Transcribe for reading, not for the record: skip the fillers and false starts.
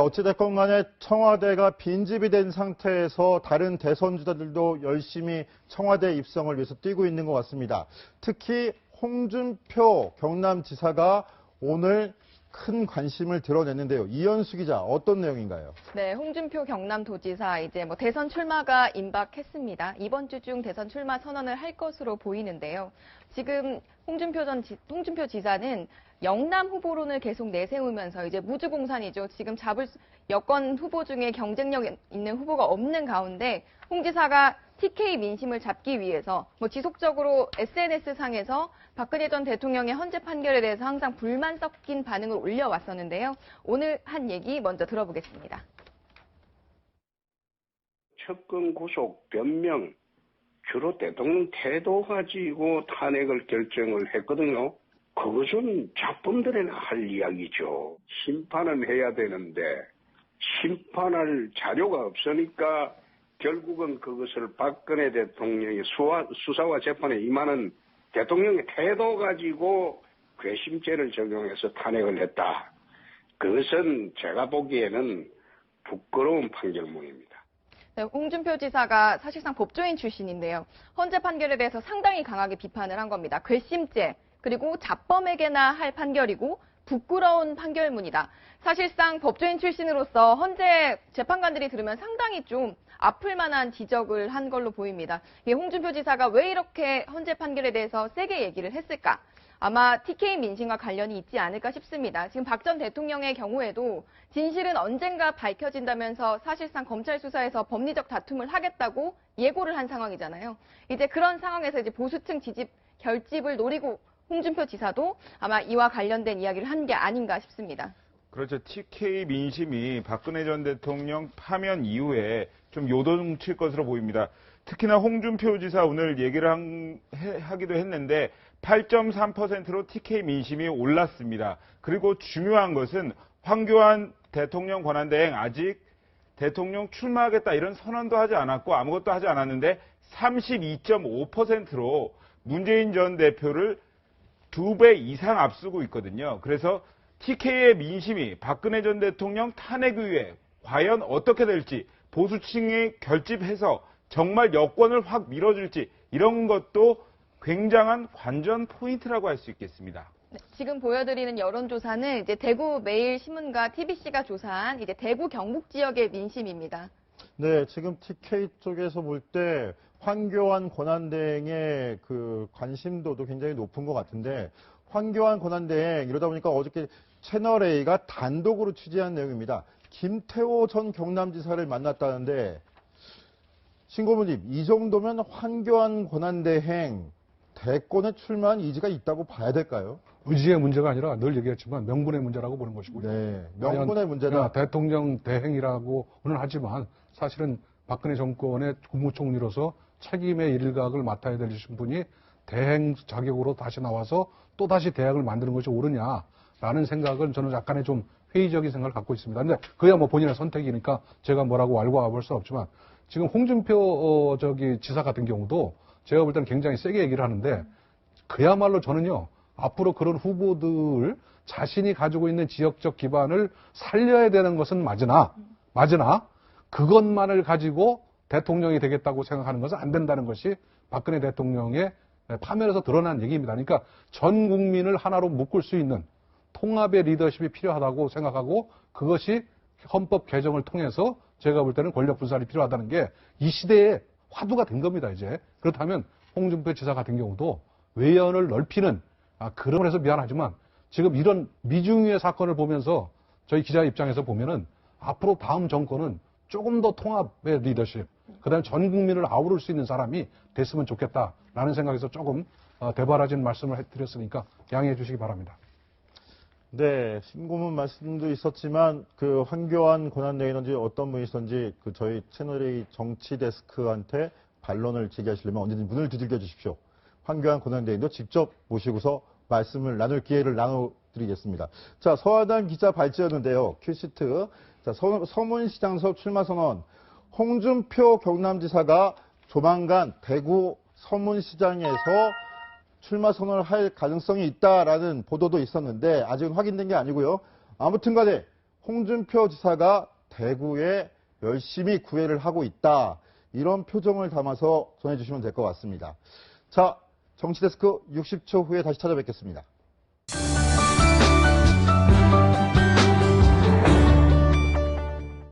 어찌됐건 간에 청와대가 빈집이 된 상태에서 다른 대선 주자들도 열심히 청와대 입성을 위해서 뛰고 있는 것 같습니다. 특히 홍준표 경남지사가 오늘 큰 관심을 드러냈는데요. 이현수 기자, 어떤 내용인가요? 네, 홍준표 경남도지사 이제 대선 출마가 임박했습니다. 이번 주 중 대선 출마 선언을 할 것으로 보이는데요. 지금 홍준표 지사는 영남 후보론을 계속 내세우면서 이제 무주공산이죠. 지금 여권 후보 중에 경쟁력 있는 후보가 없는 가운데 홍 지사가 TK 민심을 잡기 위해서 지속적으로 SNS상에서 박근혜 전 대통령의 헌재 판결에 대해서 항상 불만 섞인 반응을 올려왔었는데요. 오늘 한 얘기 먼저 들어보겠습니다. 접근 구속, 변명, 주로 대통령 태도 가지고 탄핵을 결정을 했거든요. 그것은 작품들에나 할 이야기죠. 심판은 해야 되는데 심판할 자료가 없으니까 결국은 그것을 박근혜 대통령의 수사와 재판에 임하는 대통령의 태도 가지고 괘씸죄를 적용해서 탄핵을 했다. 그것은 제가 보기에는 부끄러운 판결문입니다. 네, 홍준표 지사가 사실상 법조인 출신인데요. 헌재 판결에 대해서 상당히 강하게 비판을 한 겁니다. 괘씸죄, 그리고 자범에게나 할 판결이고 부끄러운 판결문이다. 사실상 법조인 출신으로서 헌재 재판관들이 들으면 상당히 좀 아플 만한 지적을 한 걸로 보입니다. 홍준표 지사가 왜 이렇게 헌재 판결에 대해서 세게 얘기를 했을까? 아마 TK 민심과 관련이 있지 않을까 싶습니다. 지금 박 전 대통령의 경우에도 진실은 언젠가 밝혀진다면서 사실상 검찰 수사에서 법리적 다툼을 하겠다고 예고를 한 상황이잖아요. 이제 그런 상황에서 이제 보수층 결집을 노리고 홍준표 지사도 아마 이와 관련된 이야기를 한 게 아닌가 싶습니다. 그렇죠. TK 민심이 박근혜 전 대통령 파면 이후에 좀 요동칠 것으로 보입니다. 특히나 홍준표 지사 오늘 얘기를 하기도 했는데 8.3%로 TK 민심이 올랐습니다. 그리고 중요한 것은 황교안 대통령 권한대행 아직 대통령 출마하겠다 이런 선언도 하지 않았고 아무것도 하지 않았는데 32.5%로 문재인 전 대표를 2배 이상 앞서고 있거든요. 그래서 TK의 민심이 박근혜 전 대통령 탄핵 이후에 과연 어떻게 될지 보수층이 결집해서 정말 여권을 확 밀어줄지 이런 것도 굉장한 관전 포인트라고 할 수 있겠습니다. 네, 지금 보여드리는 여론조사는 이제 대구 매일신문과 TBC가 조사한 이제 대구 경북 지역의 민심입니다. 네, 지금 TK 쪽에서 볼 때 황교안 권한대행의 그 관심도도 굉장히 높은 것 같은데 황교안 권한대행 이러다 보니까 어저께 채널A가 단독으로 취재한 내용입니다. 김태호 전 경남지사를 만났다는데 신고문님, 이 정도면 황교안 권한대행 대권에 출마한 의지가 있다고 봐야 될까요? 의지의 문제가 아니라 늘 얘기했지만 명분의 문제라고 보는 것이고요. 네, 명분의 문제다. 대통령 대행이라고는 하지만 사실은 박근혜 정권의 국무총리로서 책임의 일각을 맡아야 되신 분이 대행 자격으로 다시 나와서 또 다시 대학을 만드는 것이 옳으냐라는 생각은 저는 약간의 좀 회의적인 생각을 갖고 있습니다. 근데 그야 본인의 선택이니까 제가 뭐라고 왈가왈부할 수는 없지만 지금 홍준표 지사 같은 경우도 제가 볼 때는 굉장히 세게 얘기를 하는데 그야말로 저는요 앞으로 그런 후보들 자신이 가지고 있는 지역적 기반을 살려야 되는 것은 맞으나 그것만을 가지고 대통령이 되겠다고 생각하는 것은 안 된다는 것이 박근혜 대통령의 파면에서 드러난 얘기입니다. 그러니까 전 국민을 하나로 묶을 수 있는 통합의 리더십이 필요하다고 생각하고 그것이 헌법 개정을 통해서 제가 볼 때는 권력 분산이 필요하다는 게 이 시대의 화두가 된 겁니다, 이제. 그렇다면 홍준표 지사 같은 경우도 외연을 넓히는 그런 해서 미안하지만 지금 이런 미중유의 사건을 보면서 저희 기자 입장에서 보면은 앞으로 다음 정권은 조금 더 통합의 리더십, 그다음에 전 국민을 아우를 수 있는 사람이 됐으면 좋겠다라는 생각에서 조금 대바라진 말씀을 해드렸으니까 양해해 주시기 바랍니다. 네, 신고문 말씀도 있었지만 그 황교안 권한대행이든지 어떤 분이든지 그 저희 채널A 정치 데스크한테 반론을 제기하시려면 언제든지 문을 두들겨 주십시오. 황교안 권한대행도 직접 모시고서 말씀을 나눌 기회를 나눠드리겠습니다. 자, 서하단 기자 발제였는데요. 큐시트. 자, 서문시장서 출마 선언. 홍준표 경남지사가 조만간 대구 서문시장에서 출마 선언을 할 가능성이 있다라는 보도도 있었는데 아직은 확인된 게 아니고요. 아무튼 간에 홍준표 지사가 대구에 열심히 구애를 하고 있다. 이런 표정을 담아서 전해주시면 될 것 같습니다. 자, 정치데스크 60초 후에 다시 찾아뵙겠습니다.